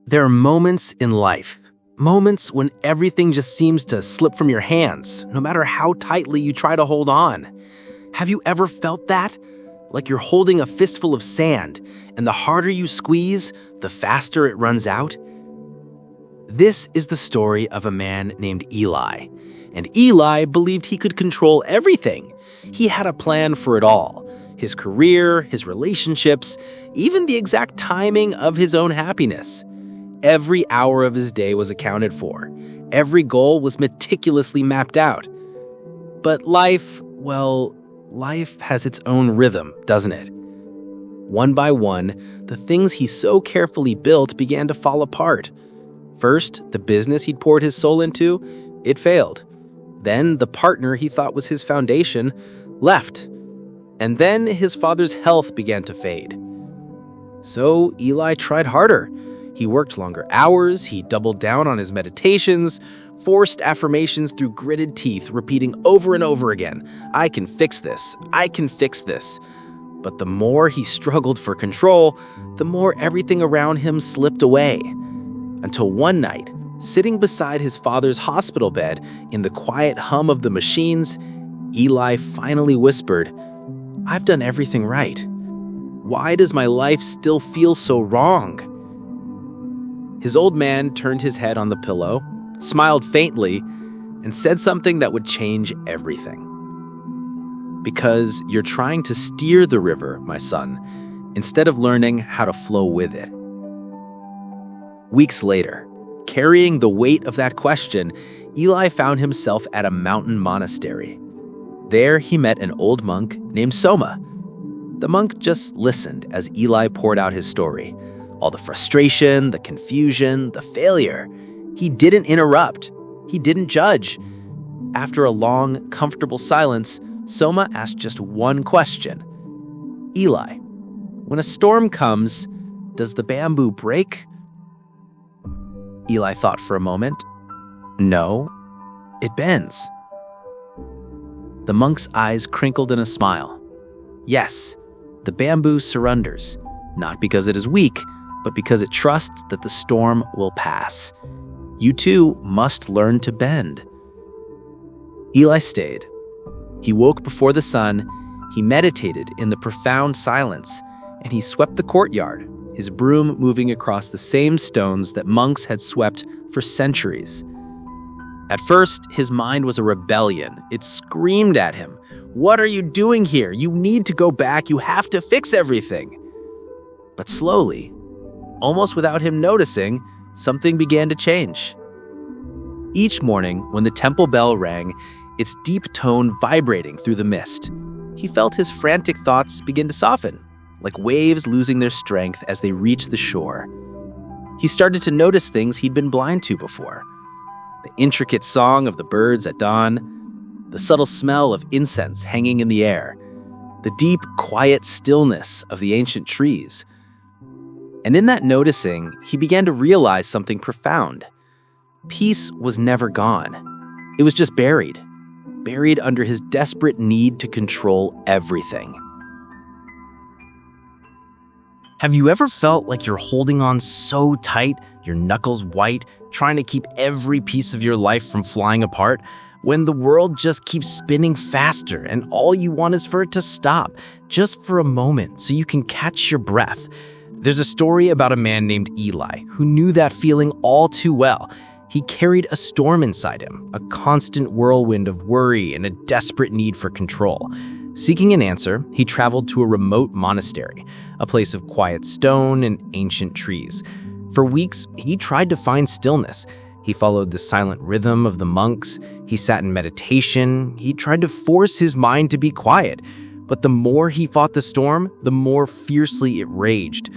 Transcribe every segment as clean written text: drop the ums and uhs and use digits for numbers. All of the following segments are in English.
There are moments in life, moments when everything just seems to slip from your hands, no matter how tightly you try to hold on. Have you ever felt that? Like you're holding a fistful of sand, and the harder you squeeze, the faster it runs out? This is the story of a man named Eli. And Eli believed he could control everything. He had a plan for it all: his career, his relationships, even the exact timing of his own happiness. Every hour of his day was accounted for. Every goal was meticulously mapped out. But life has its own rhythm, doesn't it? One by one, the things he so carefully built began to fall apart. First, the business he'd poured his soul into, it failed. Then the partner he thought was his foundation left. And then his father's health began to fade. So Eli tried harder. He worked longer hours, he doubled down on his meditations, forced affirmations through gritted teeth, repeating over and over again, "I can fix this, I can fix this." But the more he struggled for control, the more everything around him slipped away. Until one night, sitting beside his father's hospital bed in the quiet hum of the machines, Eli finally whispered, "I've done everything right. Why does my life still feel so wrong?" His old man turned his head on the pillow, smiled faintly, and said something that would change everything. "Because you're trying to steer the river, my son, instead of learning how to flow with it." Weeks later, carrying the weight of that question, Eli found himself at a mountain monastery. There he met an old monk named Soma. The monk just listened as Eli poured out his story. All the frustration, the confusion, the failure. He didn't interrupt. He didn't judge. After a long, comfortable silence, Soma asked just one question. "Eli, when a storm comes, does the bamboo break?" Eli thought for a moment. "No, it bends." The monk's eyes crinkled in a smile. "Yes, the bamboo surrenders, not because it is weak, but because it trusts that the storm will pass. You too must learn to bend." Eli stayed. He woke before the sun, he meditated in the profound silence, and he swept the courtyard, his broom moving across the same stones that monks had swept for centuries. At first, his mind was a rebellion. It screamed at him, "What are you doing here? You need to go back. You have to fix everything." But slowly, almost without him noticing, something began to change. Each morning, when the temple bell rang, its deep tone vibrating through the mist, he felt his frantic thoughts begin to soften, like waves losing their strength as they reached the shore. He started to notice things he'd been blind to before. The intricate song of the birds at dawn, the subtle smell of incense hanging in the air, the deep, quiet stillness of the ancient trees. And in that noticing, he began to realize something profound. Peace was never gone. It was just buried under his desperate need to control everything. Have you ever felt like you're holding on so tight, your knuckles white, trying to keep every piece of your life from flying apart, when the world just keeps spinning faster and all you want is for it to stop, just for a moment, so you can catch your breath? There's a story about a man named Eli who knew that feeling all too well. He carried a storm inside him, a constant whirlwind of worry and a desperate need for control. Seeking an answer, he traveled to a remote monastery, a place of quiet stone and ancient trees. For weeks, he tried to find stillness. He followed the silent rhythm of the monks. He sat in meditation. He tried to force his mind to be quiet. But the more he fought the storm, the more fiercely it raged.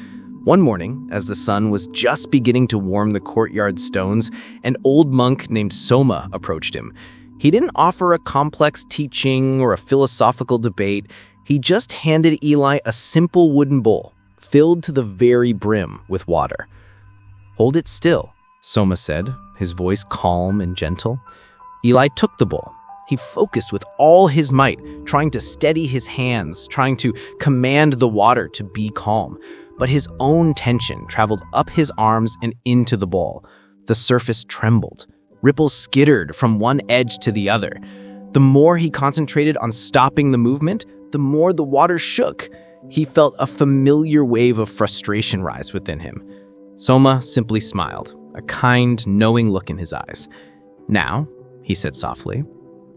One morning, as the sun was just beginning to warm the courtyard stones, an old monk named Soma approached him. He didn't offer a complex teaching or a philosophical debate. He just handed Eli a simple wooden bowl, filled to the very brim with water. "Hold it still," Soma said, his voice calm and gentle. Eli took the bowl. He focused with all his might, trying to steady his hands, trying to command the water to be calm. but his own tension traveled up his arms and into the bowl. The surface trembled. Ripples skittered from one edge to the other. The more he concentrated on stopping the movement, the more the water shook. He felt a familiar wave of frustration rise within him. Soma simply smiled, a kind, knowing look in his eyes. "Now," he said softly,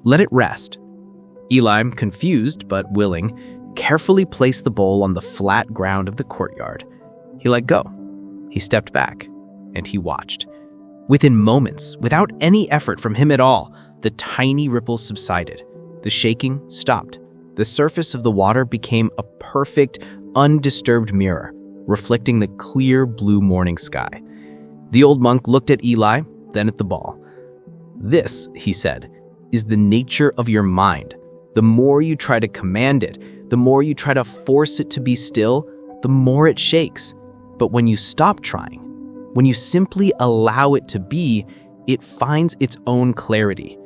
"let it rest." Eli, confused but willing, carefully placed the bowl on the flat ground of the courtyard. He let go. He stepped back, and he watched. Within moments, without any effort from him at all, the tiny ripples subsided. The shaking stopped. The surface of the water became a perfect, undisturbed mirror, reflecting the clear blue morning sky. The old monk looked at Eli, then at the ball. "This," he said, "is the nature of your mind. The more you try to command it, the more you try to force it to be still, the more it shakes. But when you stop trying, when you simply allow it to be, it finds its own clarity."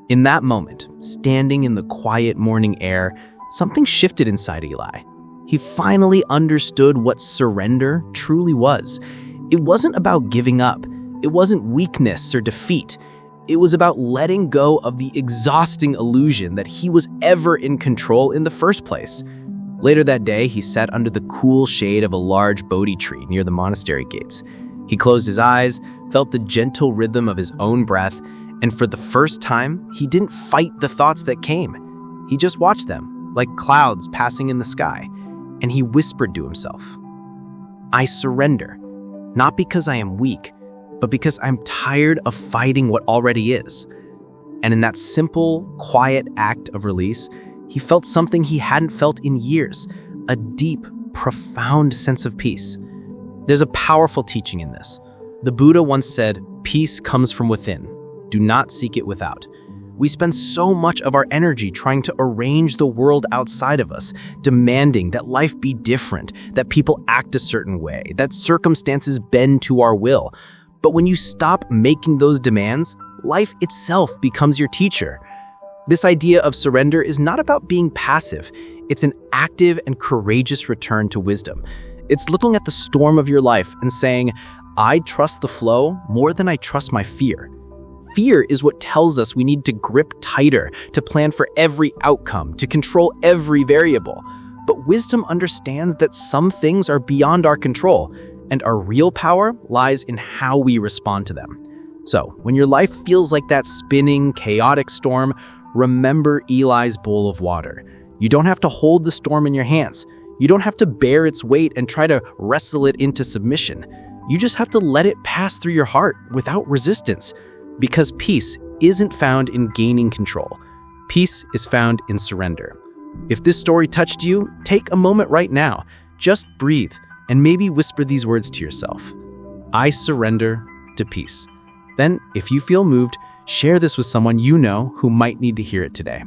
In that moment, standing in the quiet morning air, something shifted inside Eli. He finally understood what surrender truly was. It wasn't about giving up. It wasn't weakness or defeat. It was about letting go of the exhausting illusion that he was ever in control in the first place. Later that day, he sat under the cool shade of a large Bodhi tree near the monastery gates. He closed his eyes, felt the gentle rhythm of his own breath, and for the first time, he didn't fight the thoughts that came. He just watched them, like clouds passing in the sky, and he whispered to himself, "I surrender, not because I am weak, but because I'm tired of fighting what already is." And in that simple, quiet act of release, he felt something he hadn't felt in years, a deep, profound sense of peace. There's a powerful teaching in this. The Buddha once said, "Peace comes from within. Do not seek it without." We spend so much of our energy trying to arrange the world outside of us, demanding that life be different, that people act a certain way, that circumstances bend to our will. But when you stop making those demands, life itself becomes your teacher. This idea of surrender is not about being passive. It's an active and courageous return to wisdom. It's looking at the storm of your life and saying, "I trust the flow more than I trust my fear." Fear is what tells us we need to grip tighter, to plan for every outcome, to control every variable. But wisdom understands that some things are beyond our control, and our real power lies in how we respond to them. So, when your life feels like that spinning, chaotic storm, remember Eli's bowl of water. You don't have to hold the storm in your hands. You don't have to bear its weight and try to wrestle it into submission. You just have to let it pass through your heart without resistance. Because peace isn't found in gaining control. Peace is found in surrender. If this story touched you, take a moment right now. Just breathe and maybe whisper these words to yourself. "I surrender to peace." Then, if you feel moved, share this with someone you know who might need to hear it today.